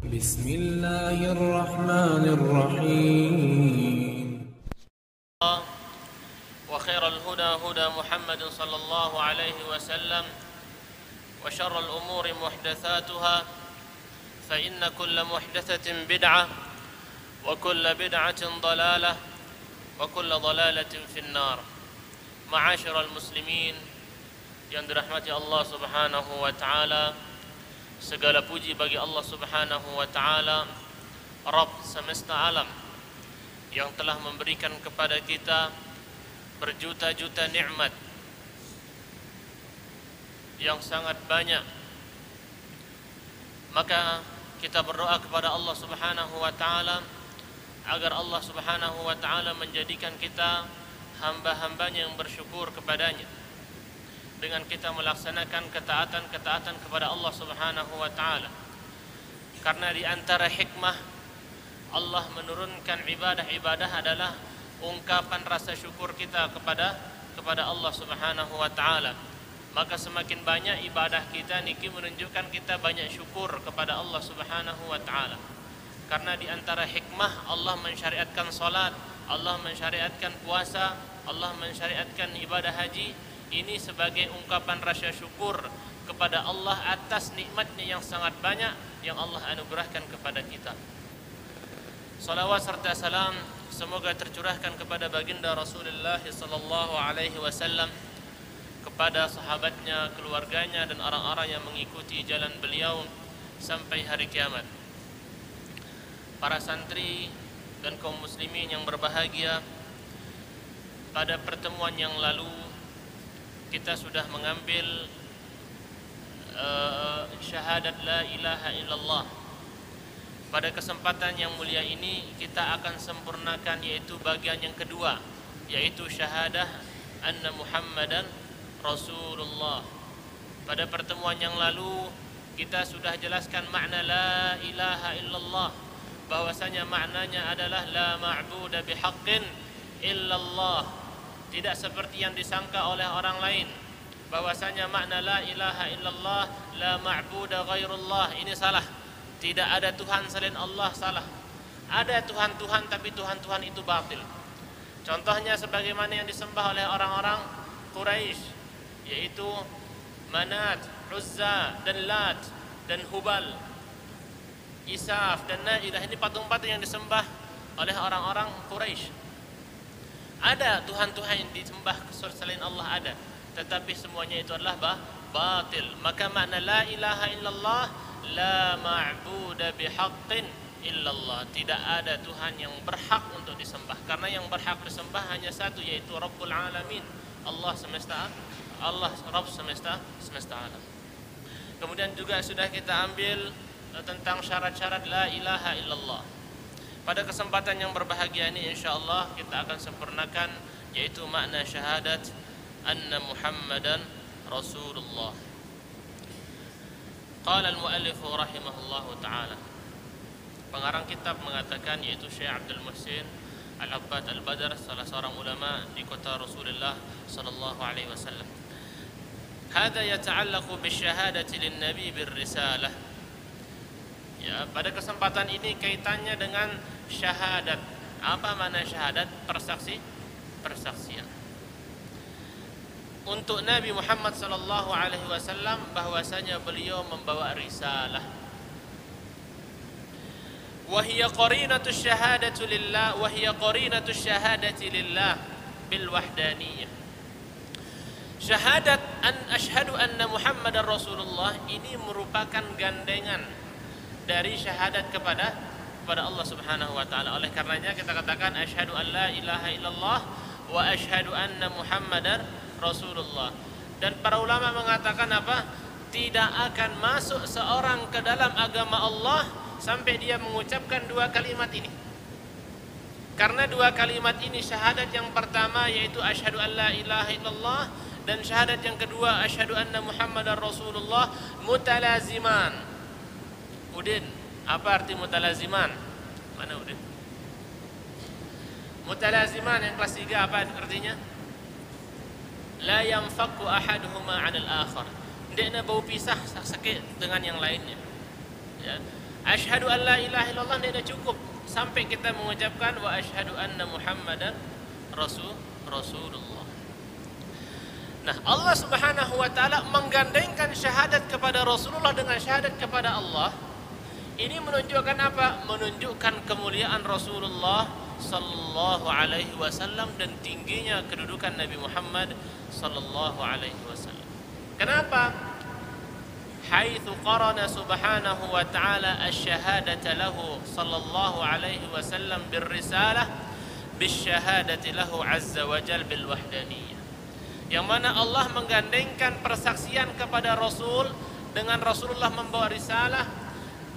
بسم الله الرحمن الرحيم. وخير الهدى هدى محمد صلى الله عليه وسلم وشر الأمور محدثاتها فإن كل محدثة بدعة وكل بدعة ضلالة وكل ضلالة في النار. معاشر المسlimin yang dirahmati Allah Subhanahu wa taala, segala puji bagi Allah Subhanahu wa taala, Rabb semesta alam, yang telah memberikan kepada kita berjuta-juta nikmat yang sangat banyak. Maka kita berdoa kepada Allah Subhanahu wa taala agar Allah Subhanahu wa taala menjadikan kita hamba-hambanya yang bersyukur kepadanya dengan kita melaksanakan ketaatan-ketaatan kepada Allah Subhanahu wa taala. Karena di antara hikmah Allah menurunkan ibadah-ibadah adalah ungkapan rasa syukur kita kepada Allah Subhanahu wa taala. Maka semakin banyak ibadah kita niki menunjukkan kita banyak syukur kepada Allah Subhanahu wa taala. Karena di antara hikmah Allah mensyariatkan salat, Allah mensyariatkan puasa, Allah mensyariatkan ibadah haji, ini sebagai ungkapan rasa syukur kepada Allah atas nikmatnya yang sangat banyak yang Allah anugerahkan kepada kita. Salawat serta salam semoga tercurahkan kepada baginda Rasulullah sallallahu alaihi wasallam, kepada sahabatnya, keluarganya dan orang-orang yang mengikuti jalan beliau sampai hari kiamat. Para santri dan kaum muslimin yang berbahagia, pada pertemuan yang lalu kita sudah mengambil syahadat la ilaha illallah. Pada kesempatan yang mulia ini kita akan sempurnakan yaitu bagian yang kedua, yaitu syahadah anna Muhammadan Rasulullah. Pada pertemuan yang lalu kita sudah jelaskan makna la ilaha illallah, bahwasanya maknanya adalah la ma'buda bihaqqin illallah. Tidak seperti yang disangka oleh orang lain, bahwasanya makna la ilaha illallah la ma'buda ghairullah. Ini salah. Tidak ada Tuhan selain Allah, salah. Ada Tuhan-Tuhan tapi Tuhan-Tuhan itu batil. Contohnya sebagaimana yang disembah oleh orang-orang Quraisy, yaitu Manat, Uzza dan Lat dan Hubal, Isaf dan Na'ilah. Ini patung-patung yang disembah oleh orang-orang Quraisy. Ada Tuhan-Tuhan yang disembah selain Allah, ada, tetapi semuanya itu adalah batil. Maka makna la ilaha illallah la ma'buda bihaqqin illallah. Tidak ada Tuhan yang berhak untuk disembah, karena yang berhak disembah hanya satu, yaitu Rabbul Alamin, Allah semesta, Allah Rabb semesta alam. Kemudian juga sudah kita ambil tentang syarat-syarat la ilaha illallah. Pada kesempatan yang berbahagia ini insyaallah kita akan sempurnakan yaitu makna syahadat anna Muhammadan Rasulullah. Qala al-muallif rahimahullahu taala. Pengarang kitab mengatakan, yaitu Syekh Abdul Muhsin Al-Abbad Al-Badr, salah seorang ulama di kota Rasulullah sallallahu alaihi wasallam. Hada yata'allaqu bisyahadati lin-nabi bir-risalah. Ya, pada kesempatan ini kaitannya dengan syahadat. Apa makna syahadat? Persaksian. Untuk Nabi Muhammad sallallahu alaihi wasallam bahwasanya beliau membawa risalah. Wa hiya qarinatu syahadati lillah wa hiya qarinatu syahadati lillah bil wahdaniyah. Syahadat an asyhadu anna Muhammadar Rasulullah ini merupakan gandengan dari syahadat kepada Allah Subhanahu wa taala. Oleh karenanya kita katakan asyhadu an la ilaha illallah wa asyhadu anna Muhammadar Rasulullah. Dan para ulama mengatakan apa? Tidak akan masuk seorang ke dalam agama Allah sampai dia mengucapkan dua kalimat ini. Karena dua kalimat ini, syahadat yang pertama yaitu asyhadu an la ilaha illallah dan syahadat yang kedua asyhadu anna Muhammadar Rasulullah, mutalaziman. Udin, apa arti mutalaziman? Mana Udin? Mutalaziman yang kelas 3 apa artinya? La yanfaqu ahaduhuma 'anil akhar. Hendaknya bau pisah sakit dengan yang lainnya. Ya. Asyhadu an la ilaha illallah tidak cukup sampai kita mengucapkan wa asyhadu anna Muhammadan Rasulullah. Nah, Allah Subhanahu wa taala menggandengkan syahadat kepada Rasulullah dengan syahadat kepada Allah. Ini menunjukkan apa? Menunjukkan kemuliaan Rasulullah sallallahu alaihi wasallam dan tingginya kedudukan Nabi Muhammad sallallahu alaihi wasallam. Kenapa? Haitsu qarana subhanahu wa ta'ala asy-syahadata lahu sallallahu alaihi wasallam birrisalah bisyahadati lahu azza wa jalla bil wahdaniyah. Yang mana Allah menggandengkan persaksian kepada Rasul dengan Rasulullah membawa risalah,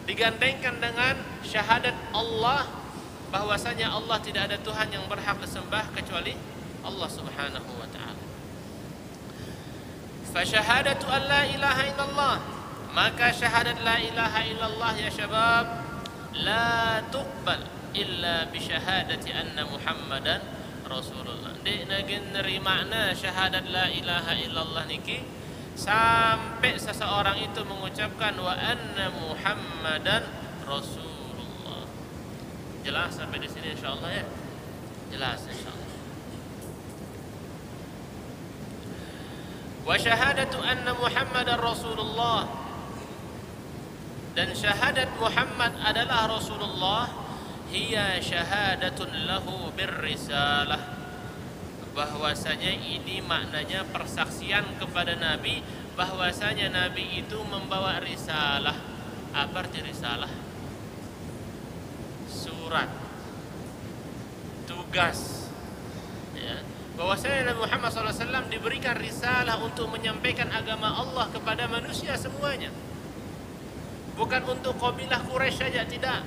digandengkan dengan syahadat Allah bahwasanya Allah tidak ada Tuhan yang berhak disembah kecuali Allah Subhanahu wa ta'ala. Fa syahadatu an la ilaha illallah, maka syahadat la ilaha illallah ya syabab la tuqbal illa bi syahadati anna Muhammadan Rasulullah. Dek nagin nerimana syahadat la ilaha illallah niki sampai seseorang itu mengucapkan wa anna Muhammadan Rasulullah. Jelas sampai di sini insyaallah ya? Jelas insyaallah. Wa syahadatu anna Muhammadan Rasulullah, dan syahadat Muhammad adalah Rasulullah, hiya syahadatun lahu birrisalah, bahwasanya ini maknanya persaksian kepada Nabi bahwasanya Nabi itu membawa risalah. Apa arti risalah? Surat, tugas, ya. Bahwasanya Nabi Muhammad SAW diberikan risalah untuk menyampaikan agama Allah kepada manusia semuanya, bukan untuk kabilah Quraisy saja, tidak,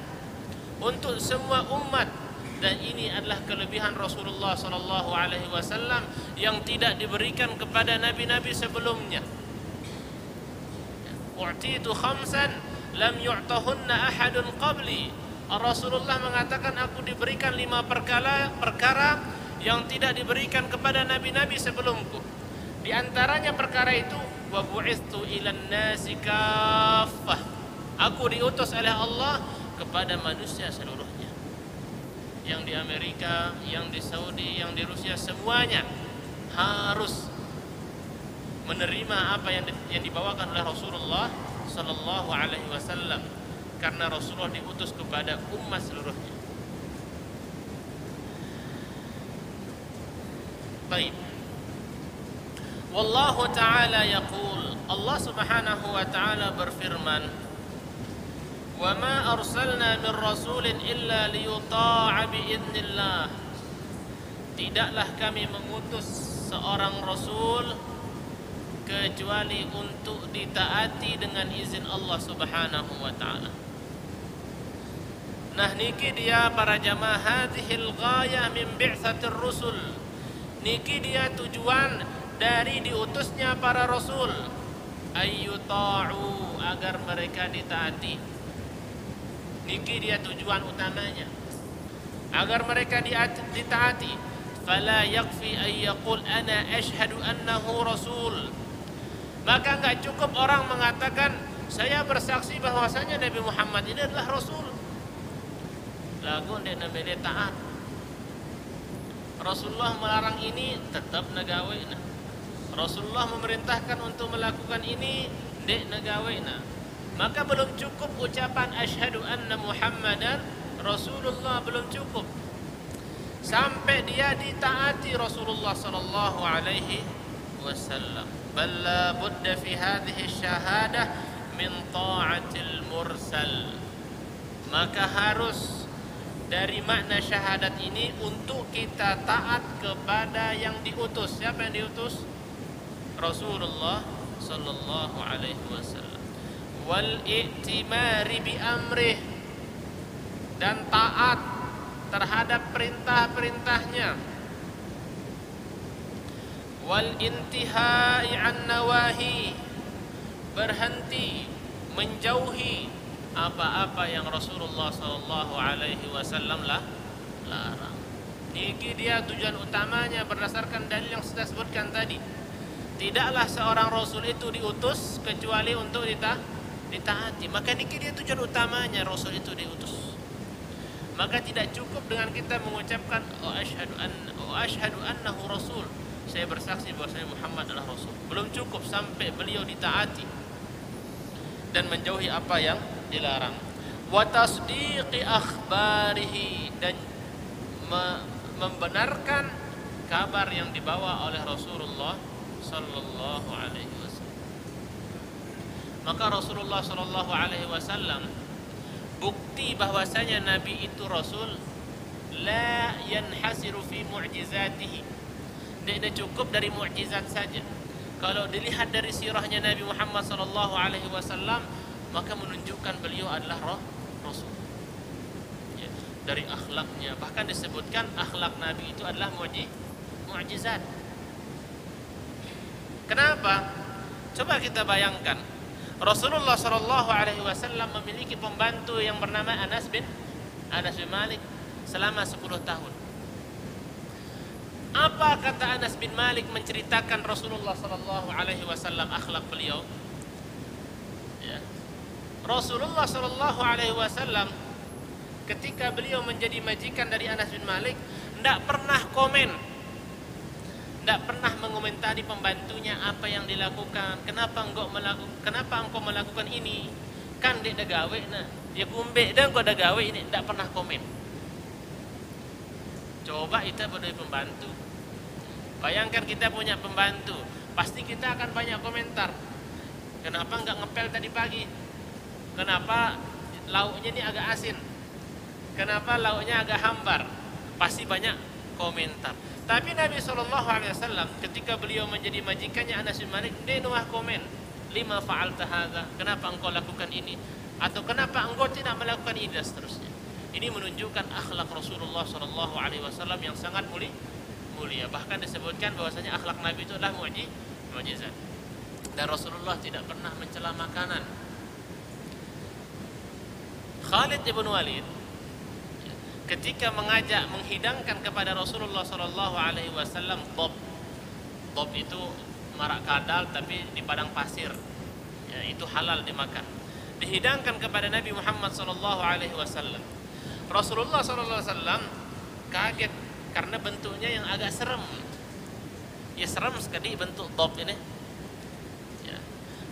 untuk semua umat. Dan ini adalah kelebihan Rasulullah SAW yang tidak diberikan kepada nabi-nabi sebelumnya. U'titu khamsan lam yu'tahunna ahadun qabli. Rasulullah mengatakan, aku diberikan 5 perkara yang tidak diberikan kepada nabi-nabi sebelumku. Di antaranya perkara itu, wa bu'ithu ilan nasi kaffah, aku diutus oleh Allah kepada manusia seluruhnya. Yang di Amerika, yang di Saudi, yang di Rusia, semuanya harus menerima apa yang dibawakan oleh Rasulullah sallallahu alaihi wasallam, karena Rasulullah diutus kepada umat seluruhnya. Baik. Wallahu ta'ala yaqul, Allah Subhanahu wa ta'ala berfirman, wa ma arsalna min rasulin illa liyuta'a bi'idznillah, tidaklah kami mengutus seorang rasul kecuali untuk ditaati dengan izin Allah Subhanahu wa ta'ala. Nah, niki dia para jamaah, hadhil ghayah min bi'tsatir rusul, niki dia tujuan dari diutusnya para rasul, ayyuta'u, agar mereka ditaati. Niki dia tujuan utamanya, agar mereka ditaati. Fala yakfi ay yaqul ana ashhadu annahu rasul, maka enggak cukup orang mengatakan saya bersaksi bahwasanya Nabi Muhammad ini adalah rasul, lagu ndek namanya taat. Rasulullah melarang ini, tetap nagaweina. Rasulullah memerintahkan untuk melakukan ini, ndek nagaweina. Maka belum cukup ucapan asyhadu anna Muhammadan Rasulullah, belum cukup sampai dia ditaati Rasulullah sallallahu alaihi wasallam. Bal la budda fi hadhihi syahadah min ta'atil mursal, maka harus dari makna syahadat ini untuk kita taat kepada yang diutus. Siapa yang diutus? Rasulullah sallallahu alaihi wasallam. Wal i'timari bi amrih, dan taat terhadap perintah-perintahnya. Wal intihai an nawahi, berhenti, menjauhi apa-apa yang Rasulullah sallallahu alaihi wasallam larang. Niki dia tujuan utamanya berdasarkan dalil yang sudah sebutkan tadi. Tidaklah seorang rasul itu diutus kecuali untuk ditaati. Maka niki dia tujuan utamanya Rasul itu diutus. Maka tidak cukup dengan kita mengucapkan asyhadu annahu rasul, saya bersaksi bahwasanya Muhammad adalah rasul. Belum cukup sampai beliau ditaati dan menjauhi apa yang dilarang. Wa tasdiqi akhbarihi, dan membenarkan kabar yang dibawa oleh Rasulullah sallallahu alaihi wasallam. Maka Rasulullah sallallahu alaihi wasallam bukti bahwasanya Nabi itu Rasul, la yanhasiru fi mu'jizatihi. Tidak cukup dari mukjizat saja. Kalau dilihat dari sirahnya Nabi Muhammad sallallahu alaihi wasallam, maka menunjukkan beliau adalah Rasul. Ya, dari akhlaknya, bahkan disebutkan akhlak Nabi itu adalah mukjizat. Kenapa? Coba kita bayangkan, Rasulullah sallallahu alaihi wasallam memiliki pembantu yang bernama Anas bin Malik selama 10 tahun. Apa kata Anas bin Malik menceritakan Rasulullah sallallahu alaihi wasallam akhlak beliau? Ya. Rasulullah sallallahu alaihi wasallam ketika beliau menjadi majikan dari Anas bin Malik, tidak pernah komen, tidak pernah mengomentari pembantunya apa yang dilakukan. Kenapa engkau melakukan ini? Kan dia dah gawe, nah dia kumbek dan engkau dah gawe ini, tidak pernah komen. Coba kita berdua pembantu. Bayangkan kita punya pembantu, pasti kita akan banyak komentar. Kenapa enggak ngepel tadi pagi? Kenapa lauknya ini agak asin? Kenapa lauknya agak hambar? Pasti banyak komentar. Tapi Nabi SAW ketika beliau menjadi majikannya Anas bin Malik, dia nuah komen, lima fa'alta hadza, kenapa engkau lakukan ini? Atau kenapa engkau tidak melakukan ini, dan seterusnya. Ini menunjukkan akhlak Rasulullah SAW yang sangat mulia. Bahkan disebutkan bahwasanya akhlak Nabi itu adalah mukjizat. Dan Rasulullah tidak pernah mencela makanan. Khalid ibn Walid ketika menghidangkan kepada Rasulullah SAW dob itu marak kadal tapi di padang pasir, ya, itu halal dimakan. Dihidangkan kepada Nabi Muhammad SAW. Rasulullah SAW kaget karena bentuknya yang agak serem. Ya, serem sekali bentuk dob ini. Ya.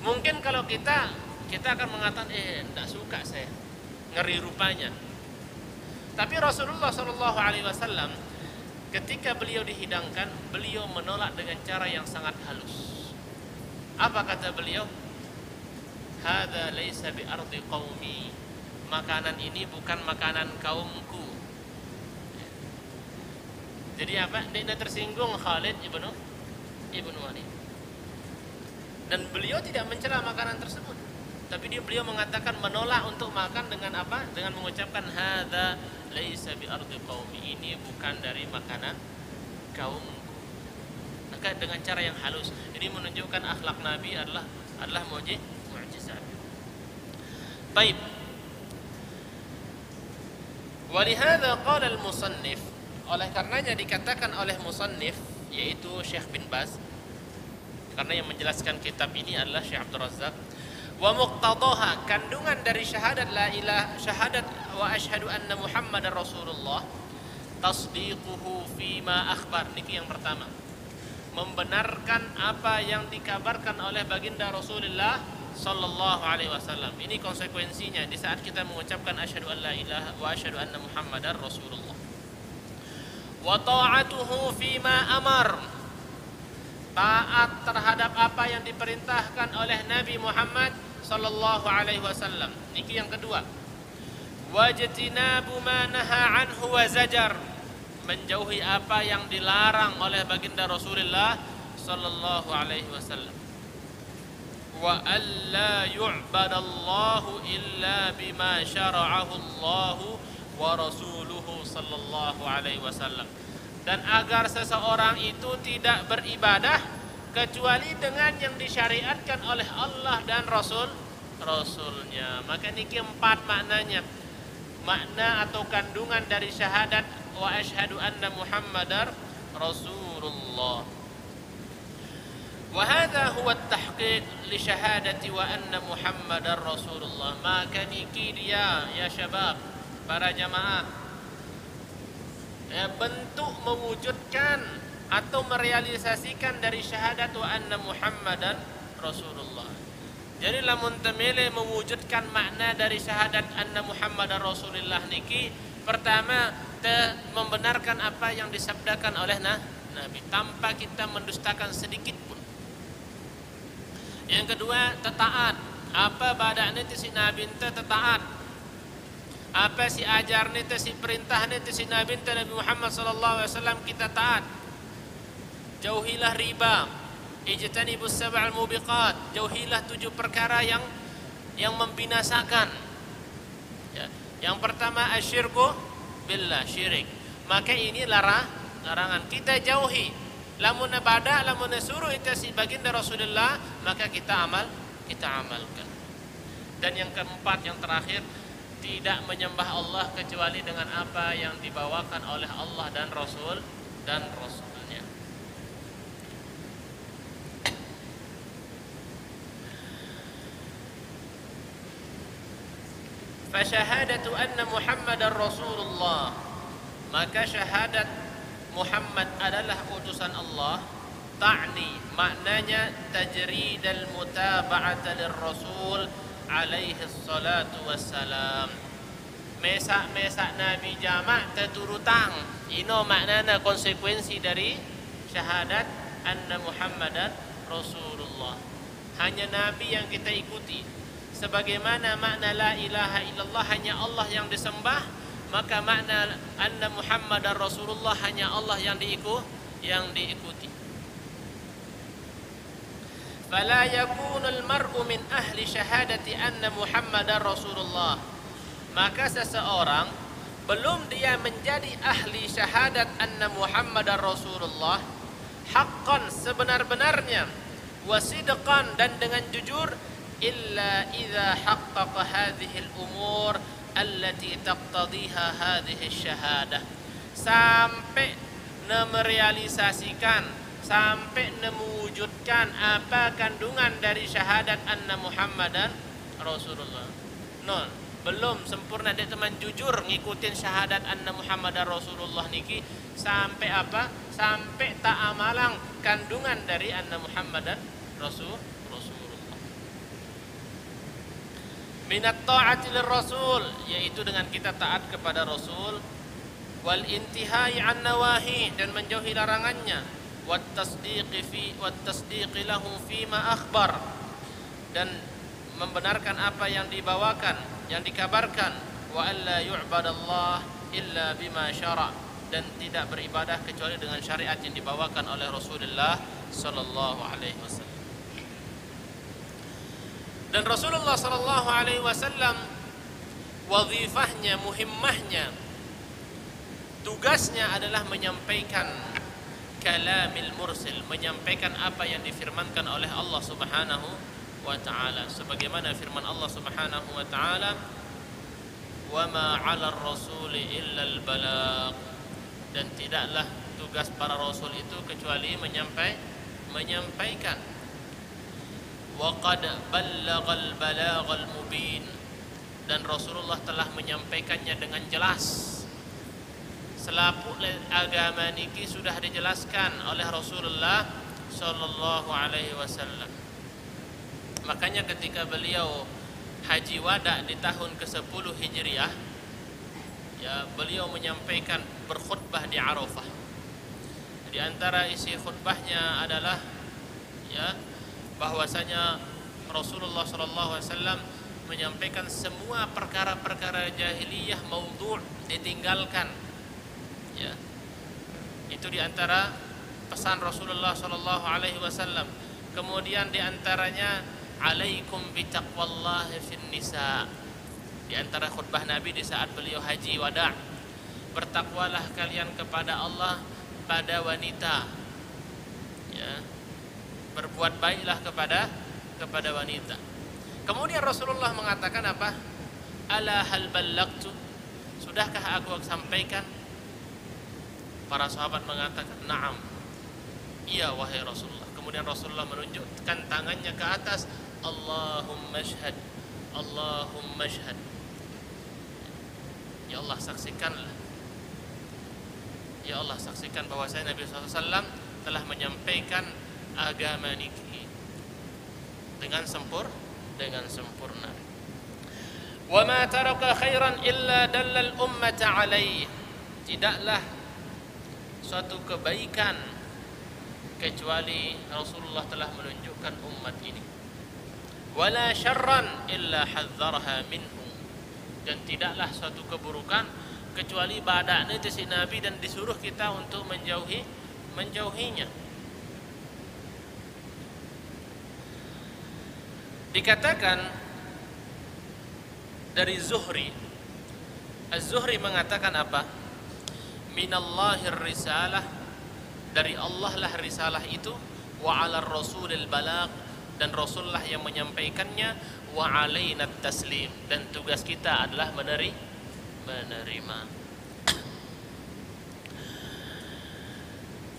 Mungkin kalau kita akan mengatakan, tidak suka saya, ngeri rupanya. Tapi Rasulullah SAW ketika beliau dihidangkan, beliau menolak dengan cara yang sangat halus. Apa kata beliau? Hadza laisa bi ardi qaumi. Makanan ini bukan makanan kaumku. Jadi apa? Dia tersinggung Khalid ibn Walid. Dan beliau tidak mencela makanan tersebut. Tapi beliau mengatakan menolak untuk makan dengan apa? Dengan mengucapkan hadza laisa bi ardi qaumi. Ini bukan dari makanan kaumku. Maka dengan cara yang halus. Ini menunjukkan akhlak Nabi adalah mukjizat. Baik. Walihada qala al-musannif, oleh karenanya dikatakan oleh musannif, yaitu Syekh bin Baz, karena yang menjelaskan kitab ini adalah Syekh Abdul Razzaq. Wa muqtadaha, kandungan dari syahadat la ilaha syahadat wa asyhadu anna Muhammadar Rasulullah, tasdiquhu fima akhbar. Niki yang pertama, membenarkan apa yang dikabarkan oleh baginda Rasulullah sallallahu alaihi wasallam. Ini konsekuensinya di saat kita mengucapkan asyhadu an la ilaha wa asyhadu anna Muhammadar Rasulullah. Wa ta'atuhu fima amar, taat terhadap apa yang diperintahkan oleh Nabi Muhammad sallallahu alaihi wasallam. Niki yang kedua. Wajtinabu ma naha anhu wa zajar, menjauhi apa yang dilarang oleh baginda Rasulullah sallallahu alaihi wasallam. Wa alla yu'badallahu illa bima syara'ahu Allahu wa rasuluhu sallallahu alaihi wasallam. Dan agar seseorang itu tidak beribadah kecuali dengan yang disyariatkan oleh Allah dan Rasulnya. Maka ini keempat maknanya. Makna atau kandungan dari syahadat wa asyhadu anna Muhammadar Rasulullah. Wa hadza huwa at-tahqiq li syahadati wa anna Muhammadar Rasulullah. Maka niki dia ya syabab, para jamaah, bentuk mewujudkan atau merealisasikan dari syahadat wa anna Muhammadan Rasulullah. Jadi lamun temele mewujudkan makna dari syahadat anna Muhammadar Rasulullah niki, pertama membenarkan apa yang disabdakan oleh Nabi tanpa kita mendustakan sedikit pun. Yang kedua, taat. Apa badane ti si Nabi ente taat. Apa si ajarne ti si perintahne ti si Nabi ente Nabi Muhammad sallallahu alaihi wasallam kita taat. Jauhilah riba, ijtanibus sab'al mubiqat, jauhilah 7 perkara yang membinasakan. Ya. Yang pertama asyirku billah, syirik. Maka ini larangan kita jauhi. Lamun bada, lamun suruh itu si baginda Rasulullah, maka kita amalkan. Dan yang keempat, yang terakhir, tidak menyembah Allah kecuali dengan apa yang dibawakan oleh Allah dan Rasulnya. Fasyahadatu anna Muhammadar Rasulullah, maka syahadat Muhammad adalah utusan Allah, ta'ni, maknanya tajridal mutaba'ata lirrasul alaihi salatu wassalam. Mesak Nabi jamak teturutang. Ino maknanya konsekuensi dari syahadat anna Muhammadan Rasulullah. Hanya Nabi yang kita ikuti. Sebagaimana makna la ilaha illallah hanya Allah yang disembah, maka makna anna Muhammadar Rasulullah hanya Allah yang diikuti. Fala yakunul mar'u min ahli syahadati anna Muhammadar Rasulullah. Maka seseorang belum dia menjadi ahli syahadat anna Muhammadar Rasulullah haqqan, sebenar-benarnya, wasidqan, dan dengan jujur, illa idza haqqaqa hadhihi al-umur allati taqtadiha hadhihi syahadah, sampai merealisasikan, sampai mewujudkan apa kandungan dari syahadat anna Muhammadan Rasulullah. Belum sempurna dia teman jujur ngikutin syahadat anna Muhammadan Rasulullah niki, sampai apa? Sampai tak amalang kandungan dari anna Muhammadan Rasulullah. Minat ta'ati lirrasul, yaitu dengan kita taat kepada Rasul, wal intihai an nawahi, dan menjauhi larangannya, wat tasdiqi lahu fima akhbar, dan membenarkan apa yang dibawakan, yang dikabarkan, wa alla yu'badallah illa bima syara', dan tidak beribadah kecuali dengan syariat yang dibawakan oleh Rasulullah sallallahu alaihi wasallam. Dan Rasulullah sallallahu alaihi wasallam wazifahnya, muhimmahnya, tugasnya adalah menyampaikan kalamil mursil, menyampaikan apa yang difirmankan oleh Allah Subhanahu wa taala, sebagaimana firman Allah Subhanahu wa taala, wa ma 'alar rasuli illa al balagh, dan tidaklah tugas para rasul itu kecuali menyampaikan. Wa qad ballaghal balaghal mubin, dan Rasulullah telah menyampaikannya dengan jelas. Selaput agama niki sudah dijelaskan oleh Rasulullah sallallahu alaihi wasallam. Makanya ketika beliau haji wada di tahun ke-10 Hijriah, ya, beliau menyampaikan, berkhutbah di Arafah. Di antara isi khutbahnya adalah, ya, bahwasanya Rasulullah SAW menyampaikan semua perkara-perkara jahiliyah maudhu' ditinggalkan. Ya. Itu di antara pesan Rasulullah SAW. Kemudian di antaranya alaikum bitaqwallahi fin nisa. Di antara khutbah Nabi di saat beliau haji wada', bertakwalah kalian kepada Allah pada wanita. Ya. Berbuat baiklah kepada wanita. Kemudian Rasulullah mengatakan apa? Ala hal ballagtu, sudahkah aku sampaikan? Para sahabat mengatakan, "Na'am." Iya wahai Rasulullah. kemudian Rasulullah menunjukkan tangannya ke atas, Allahumma syhad, Allahumma syhad. Ya Allah saksikanlah, ya Allah saksikan bahwasanya Nabi SAW telah menyampaikan agama niki dengan sempurna. Wa ma taraka khairan illa dallal ummata alaih. Tidaklah suatu kebaikan kecuali Rasulullah telah menunjukkan umat ini. Wala syarran illa hadzarha minhu. Dan tidaklah suatu keburukan kecuali badaknya itu si Nabi dan disuruh kita untuk menjauhinya. Dikatakan dari Zuhri, Az-Zuhri mengatakan apa? Minallahir risalah, dari Allah lah risalah itu, wa 'alar rasulil balagh, dan Rasulullah yang menyampaikannya, wa 'alaina taslim, dan tugas kita adalah menerima.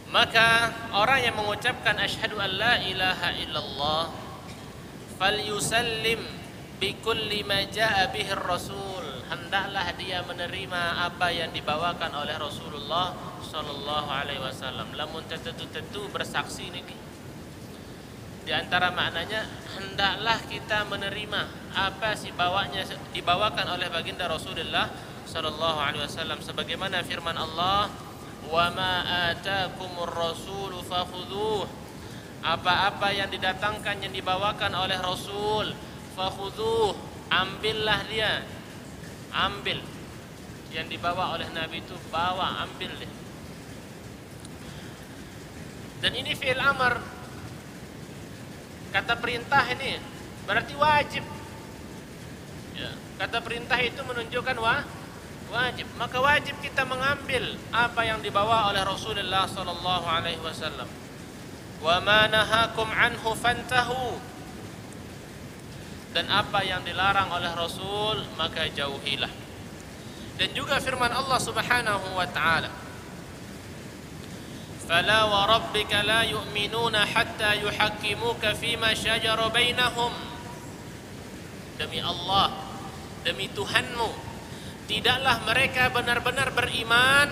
Maka orang yang mengucapkan asyhadu an la ilaha illallah falyusallim bikulli ma jaa bihi rasul, hendaklah dia menerima apa yang dibawakan oleh Rasulullah sallallahu alaihi wasallam. Lamun tentu bersaksi niki. Di antara maknanya hendaklah kita menerima apa sih dibawakan oleh baginda Rasulullah sallallahu alaihi wasallam, sebagaimana firman Allah, wa ma atakumur rasulu fakhudhuh, apa-apa yang didatangkan yang dibawakan oleh Rasul, fakhudhuh, ambillah dia, ambil yang dibawa oleh Nabi itu, bawa, ambil dia. Dan ini fi'il amr, kata perintah ini berarti wajib ya. Kata perintah itu menunjukkan wajib, maka wajib kita mengambil apa yang dibawa oleh Rasulullah sallallahu alaihi wasallam. Wa ma nahakum anhu fantahu, dan apa yang dilarang oleh Rasul maka jauhilah. Dan juga firman Allah Subhanahu wa taala, fala wa rabbika la yu'minuna hatta yuhakkimuka fima syajara bainahum. Demi Allah, demi Tuhanmu, tidaklah mereka benar-benar beriman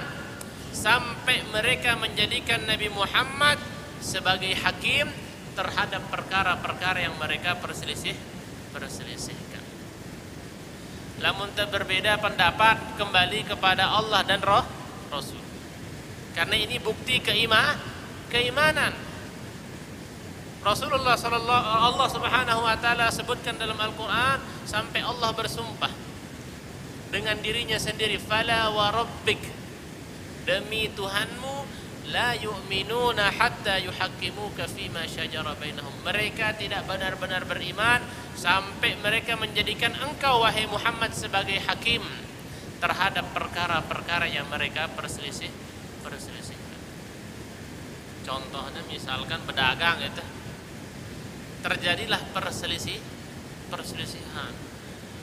sampai mereka menjadikan Nabi Muhammad sebagai hakim terhadap perkara-perkara yang mereka perselisihkan. Lamun berbeda pendapat, kembali kepada Allah dan Rasul. Karena ini bukti keimanan. Rasulullah Allah Subhanahu wa taala sebutkan dalam Al-Qur'an sampai Allah bersumpah dengan dirinya sendiri, fala wa rabbik, demi Tuhanmu, la yu'minuna hatta yuhakkimuka fima syajara bainahum, mereka tidak benar-benar beriman sampai mereka menjadikan engkau wahai Muhammad sebagai hakim terhadap perkara-perkara yang mereka perselisihkan. Contohnya misalkan pedagang itu, terjadilah perselisihan,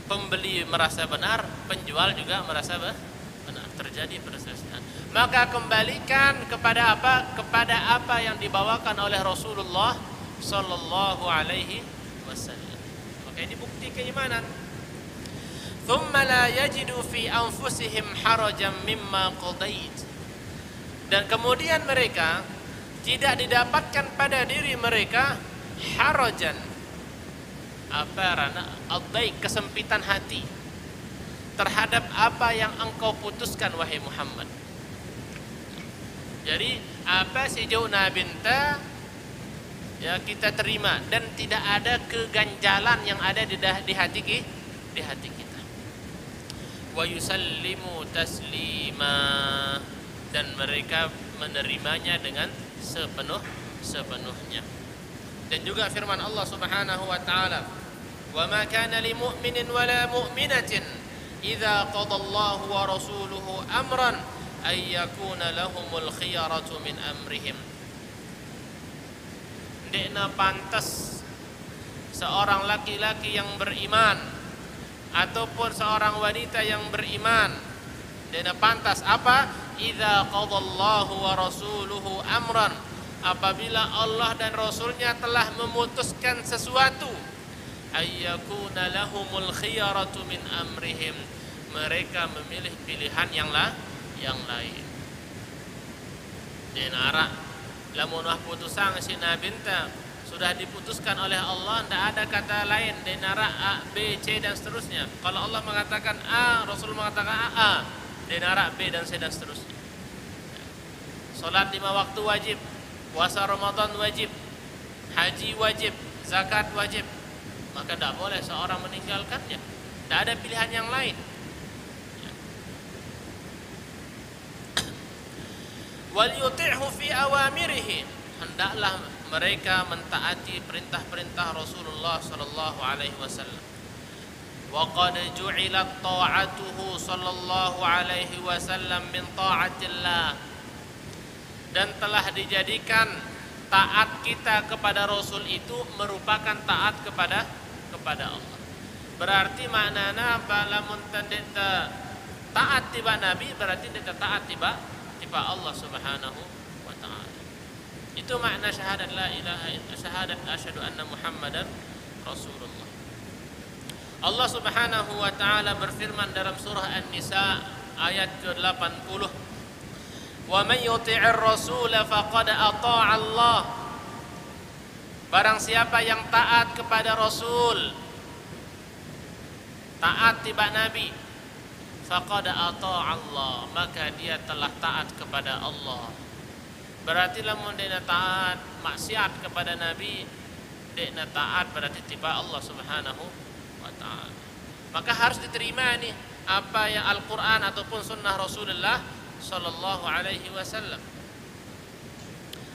pembeli merasa benar, penjual juga merasa benar, terjadi perselisihan. Maka kembalikan kepada apa? Kepada apa yang dibawakan oleh Rasulullah sallallahu alaihi wasallam. Maka ini bukti keimanan. Thumma la yajidu fi anfusihim harajan mimma qadait. Dan kemudian mereka tidak didapatkan pada diri mereka harajan, kesempitan hati terhadap apa yang engkau putuskan wahai Muhammad. Jadi apa sejauh nabinta ya kita terima, dan tidak ada keganjalan yang ada di hati kita. Wa yusallimu taslima, dan mereka menerimanya dengan sepenuhnya. Dan juga firman Allah Subhanahu wa taala, wa ma kana lil mu'minin wala mu'minatin idza qadallahu wa rasuluhu amran ay yakuna lahumul khiyaratu min amrihim. Tidak pantas seorang laki-laki yang beriman ataupun seorang wanita yang beriman, tidak pantas apa? Idza qadallahu wa rasuluhu amran, apabila Allah dan Rasulnya telah memutuskan sesuatu, ayyakuna lahumul khiyaratu min amrihim, mereka memilih pilihan yang lain. Denara lamun wah putusan si Nabi sudah diputuskan oleh Allah, tidak ada kata lain denara A, B, C dan seterusnya. Kalau Allah mengatakan A, Rasul mengatakan A, denara B dan C dan seterusnya. Salat 5 waktu wajib, puasa Ramadan wajib, haji wajib, zakat wajib. Maka tidak boleh seorang meninggalkannya. Tidak ada pilihan yang lain. Wal yuti'hu fi awamirihi, hendaklah mereka mentaati perintah-perintah Rasulullah sallallahu alaihi wasallam. Wa qad ju'ilat ta'atuhu sallallahu alaihi wasallam min ta'atillah, dan telah dijadikan taat kita kepada Rasul itu merupakan taat kepada Allah. Berarti maknana balamun tandeta taat tiba Nabi berarti kita taat tiba Allah Subhanahu wa taala. Itu makna syahadat la ilaha illallah, syahadat asyhadu anna Muhammadar Rasulullah. Allah Subhanahu wa taala berfirman dalam surah An-Nisa ayat ke-80, "Wa man yuti'ir rasul faqad ata'a Allah." Barang siapa yang taat kepada Rasul, taat tiba Nabi, faqad ata'a Allah, maka dia telah taat kepada Allah. Berarti lamun dia taat maksiat kepada Nabi, dia taat berarti tiba Allah Subhanahu wa taala. Maka harus diterima nih apa yang Al-Qur'an ataupun sunnah Rasulullah sallallahu alaihi wasallam.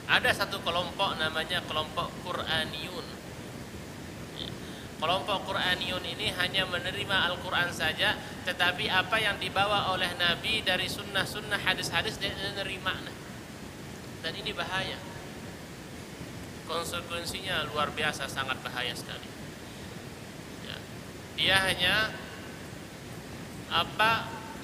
Ada satu kelompok namanya kelompok Qur'aniyun. Kelompok Qur'aniyun ini hanya menerima Al-Quran saja, tetapi apa yang dibawa oleh Nabi dari sunnah-sunnah, hadis-hadis dia menerima. Dan ini bahaya. Konsekuensinya luar biasa, sangat bahaya sekali. Ya. Dia hanya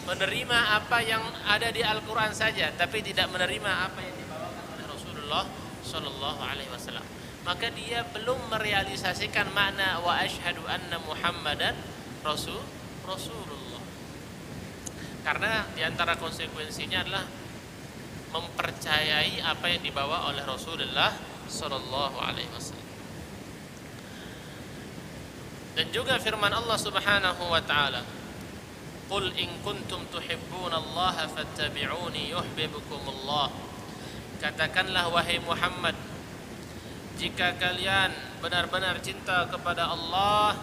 menerima apa yang ada di Al-Quran saja, tapi tidak menerima apa yang dibawakan oleh Rasulullah Sallallahu Alaihi Wasallam. Maka dia belum merealisasikan makna wa asyhadu anna Muhammadan Rasulullah. Karena diantara konsekuensinya adalah mempercayai apa yang dibawa oleh Rasulullah Sallallahu Alaihi Wasallam. Dan juga firman Allah Subhanahu Wa Taala, "Qul in kuntum tuhibbunallaha fattabi'uni yuhibbukumullah." Katakanlah wahai Muhammad, jika kalian benar-benar cinta kepada Allah,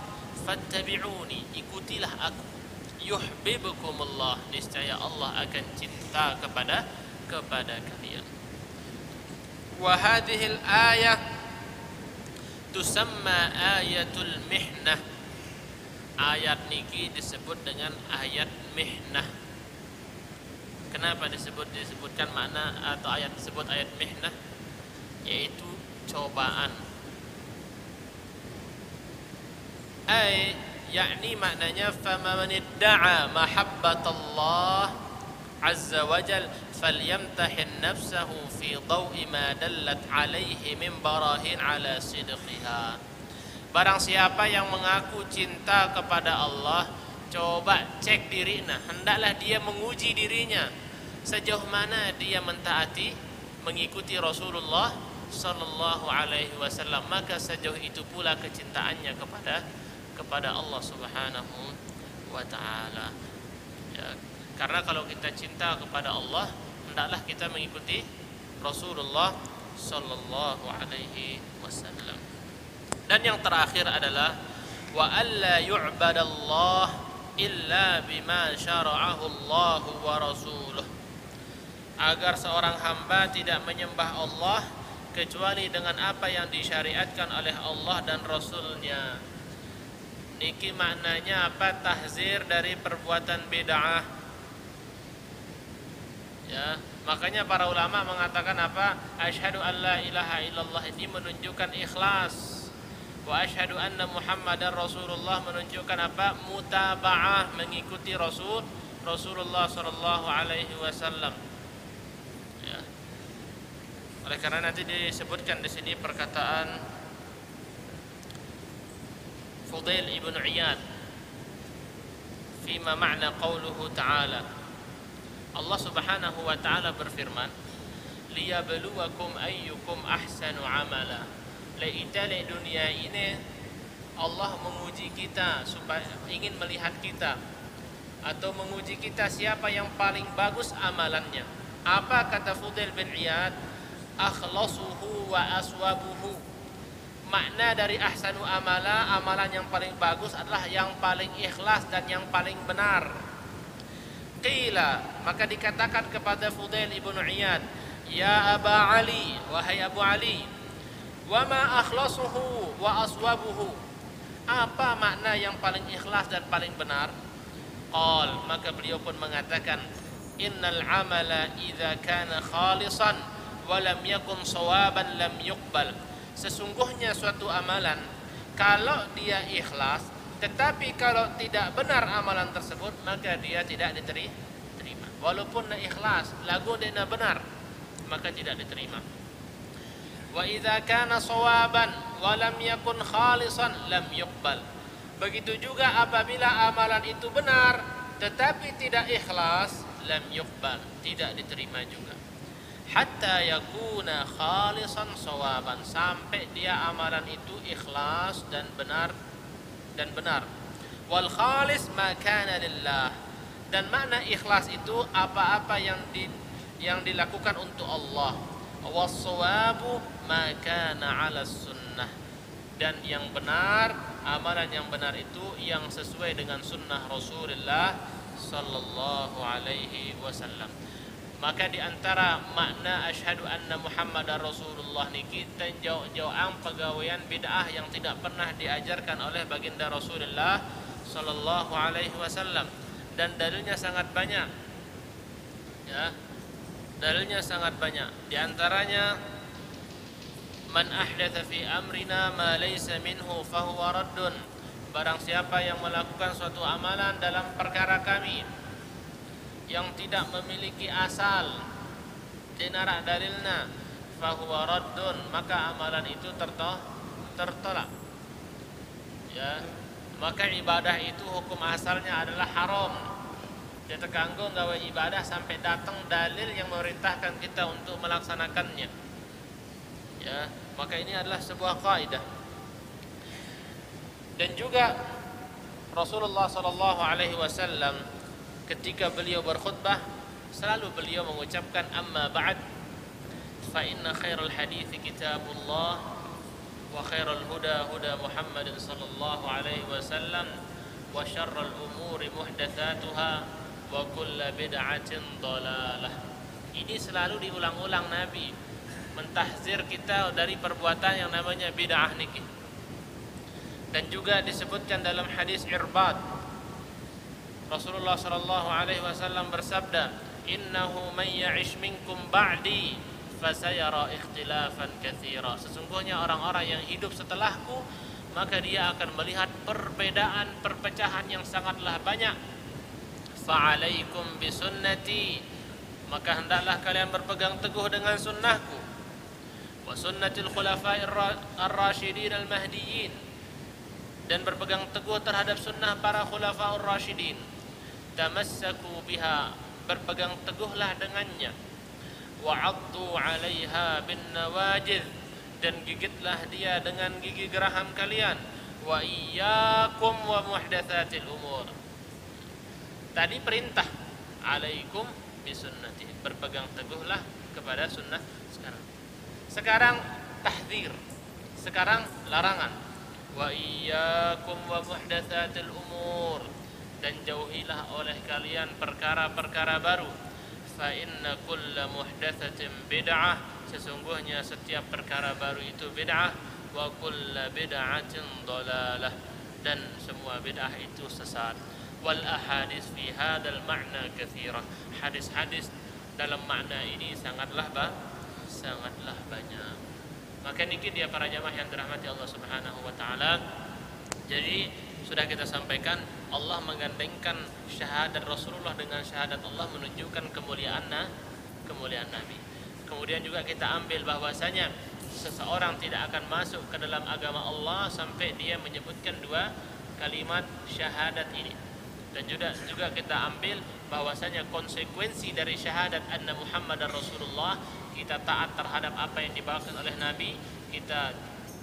fattabi'uni, ikutilah aku, yuhibbukumullah, niscaya Allah akan cinta kepada kalian. Wa hadhil ayah tusamma ayatul mihnah. Ayat niki disebut dengan ayat mihnah. Kenapa disebutkan makna atau ayat disebut ayat mihnah? Yaitu cobaan. Yakni maknanya faman idda'a mahabbatallah azza wajal falyamtahin nafsahu fi daw'i ma dallat alaihi min barahin ala sidqiha. Barang siapa yang mengaku cinta kepada Allah, coba cek dirinya, hendaklah dia menguji dirinya sejauh mana dia mentaati mengikuti Rasulullah sallallahu alaihi wasallam, maka sejauh itu pula kecintaannya kepada Allah Subhanahu wa taala. Ya, karena kalau kita cinta kepada Allah, hendaklah kita mengikuti Rasulullah sallallahu alaihi wasallam. Dan yang terakhir adalah wa alla yu'badallah illa bima syara'ahu Allah wa rasuluh. Agar seorang hamba tidak menyembah Allah kecuali dengan apa yang disyariatkan oleh Allah dan Rasulnya. Niki maknanya apa? Tahzir dari perbuatan bid'ah. Ya, makanya para ulama mengatakan apa? Asyhadu an la ilaha illallah, ini menunjukkan ikhlas. Wa asyhadu anna Muhammadar Rasulullah menunjukkan apa? Mutaba'ah, mengikuti Rasulullah sallallahu alaihi wasallam. Ya. Oleh karena nanti disebutkan di sini perkataan Fudail ibn Iyad fima ma'na qauluhu ta'ala. Allah Subhanahu wa taala berfirman, liyabluwakum ayyukum ahsanu amala. Di dunia ini Allah menguji kita supaya ingin melihat kita atau menguji kita siapa yang paling bagus amalannya. Apa kata Fudail bin Iyad? Akhlasuhu wa aswabuhu. Makna dari ahsanu amala, amalan yang paling bagus adalah yang paling ikhlas dan yang paling benar. Qila, maka dikatakan kepada Fudail ibn Iyad, ya Aba Ali, wahai Abu Ali, wa ma akhlasuhu wa aswabuhu. Apa makna yang paling ikhlas dan paling benar? Qal, maka beliau pun mengatakan, innal amala idza kana khalisan wa lam yakun sawaban lam yuqbal. Sesungguhnya suatu amalan kalau dia ikhlas tetapi kalau tidak benar amalan tersebut maka dia tidak diterima. Walaupun ikhlas lagu dia benar maka tidak diterima. Wa idza kana sawaban wa lam yakun khalisan lam yuqbal. Begitu juga apabila amalan itu benar tetapi tidak ikhlas, lam yuqbal, tidak diterima juga. Hatta yakuna khalisan sawaban, sampai dia amalan itu ikhlas dan benar. Wal khalis ma kana lillah, dan makna ikhlas itu apa-apa yang dilakukan untuk Allah. Was sawabu ma kana ala sunnah, dan yang benar, amalan yang benar itu yang sesuai dengan sunnah Rasulullah sallallahu alaihi wasallam. Maka di antara makna asyhadu anna Muhammadar Rasulullah niki jauh-jauhan pegawaian bid'ah yang tidak pernah diajarkan oleh baginda Rasulullah sallallahu alaihi wasallam, dan dalilnya sangat banyak. Ya. Dalilnya sangat banyak. Di antaranya man ahdatsa fi amrina ma laysa minhu fahuwa raddun. Barang siapa yang melakukan suatu amalan dalam perkara kami yang tidak memiliki asal, dinarak dalilna, fahuwa raddun, maka amalan itu tertolak. Ya, maka ibadah itu hukum asalnya adalah haram. Kita kanggo gawe ibadah sampai datang dalil yang memerintahkan kita untuk melaksanakannya. Ya, maka ini adalah sebuah kaidah. Dan juga Rasulullah sallallahu alaihi wasallam ketika beliau berkhutbah selalu beliau mengucapkan amma ba'd fa inna khairal hadithi kitabullah wa khairal huda huda Muhammadin sallallahu alaihi wasallam wa syarral umuri muhdatsatuha wa kullu bid'atin dhalalah. Ini selalu diulang-ulang Nabi mentahzir kita dari perbuatan yang namanya bid'ah niki. Dan juga disebutkan dalam hadis Irbad, Rasulullah sallallahu alaihi wasallam bersabda, "Innahu man ya'ish minkum ba'di fasayara ikhtilafan katsira." Sesungguhnya orang-orang yang hidup setelahku maka dia akan melihat perbedaan, perpecahan yang sangatlah banyak. Fa'alaikum bisunnati, maka hendaklah kalian berpegang teguh dengan sunnahku. Wa sunnatil khulafa'ir ar-rasyidin al-mahdiyyin, dan berpegang teguh terhadap sunnah para khulafa'ur rasyidin. Tamassaku biha, berpegang teguhlah dengannya. Wa 'addu 'alaiha bin nawajidh, dan gigitlah dia dengan gigi geraham kalian. Wa iyyakum wa muhdatsatil umur. Tadi perintah, alaikum bisunnati, berpegang teguhlah kepada sunnah. Sekarang tahdzir, sekarang larangan. Wa iyyakum wa muhdatsatil umur, dan jauhilah oleh kalian perkara-perkara baru. Fa inna kulla muhdatsatin bid'ah, sesungguhnya setiap perkara baru itu bid'ah. Wa kulla bid'atin dhalalah, dan semua bid'ah itu sesat. Wal ahadits fi hadzal ma'na katsira, hadis-hadis dalam makna ini sangatlah banyak. Maka niki dia para jamaah yang dirahmati Allah Subhanahu wa taala. Jadi sudah kita sampaikan, Allah menggandengkan syahadat Rasulullah dengan syahadat Allah menunjukkan kemuliaan Nabi. Kemudian juga kita ambil bahwasanya seseorang tidak akan masuk ke dalam agama Allah sampai dia menyebutkan dua kalimat syahadat ini. Dan juga kita ambil bahwasanya konsekuensi dari syahadat anna Muhammadar Rasulullah, kita taat terhadap apa yang dibawakan oleh Nabi, kita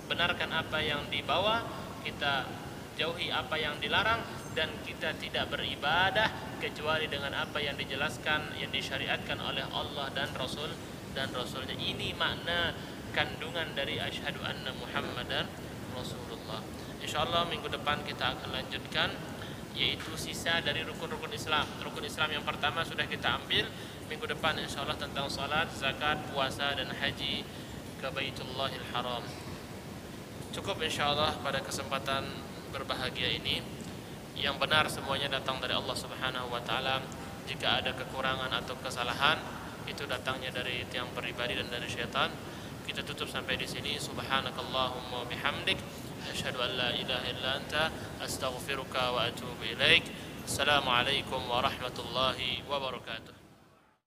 benarkan apa yang dibawa, kita jauhi apa yang dilarang, dan kita tidak beribadah kecuali dengan apa yang dijelaskan, yang disyariatkan oleh Allah dan Rasulnya. Ini makna kandungan dari asyhadu anna Muhammadan Rasulullah. Insyaallah minggu depan kita akan lanjutkan, yaitu sisa dari rukun-rukun Islam. Rukun Islam yang pertama sudah kita ambil. Minggu depan insyaallah tentang salat, zakat, puasa dan haji ke Baitullahil Haram. Cukup insyaallah pada kesempatan berbahagia ini. Yang benar semuanya datang dari Allah Subhanahu wa taala. Jika ada kekurangan atau kesalahan, itu datangnya dari tiang pribadi dan dari syaitan. Kita tutup sampai di sini. Subhanakallahumma bihamdik, asyhadu an la ilaha illa anta, astaghfiruka wa atubu ilaik. Assalamualaikum warahmatullahi wabarakatuh.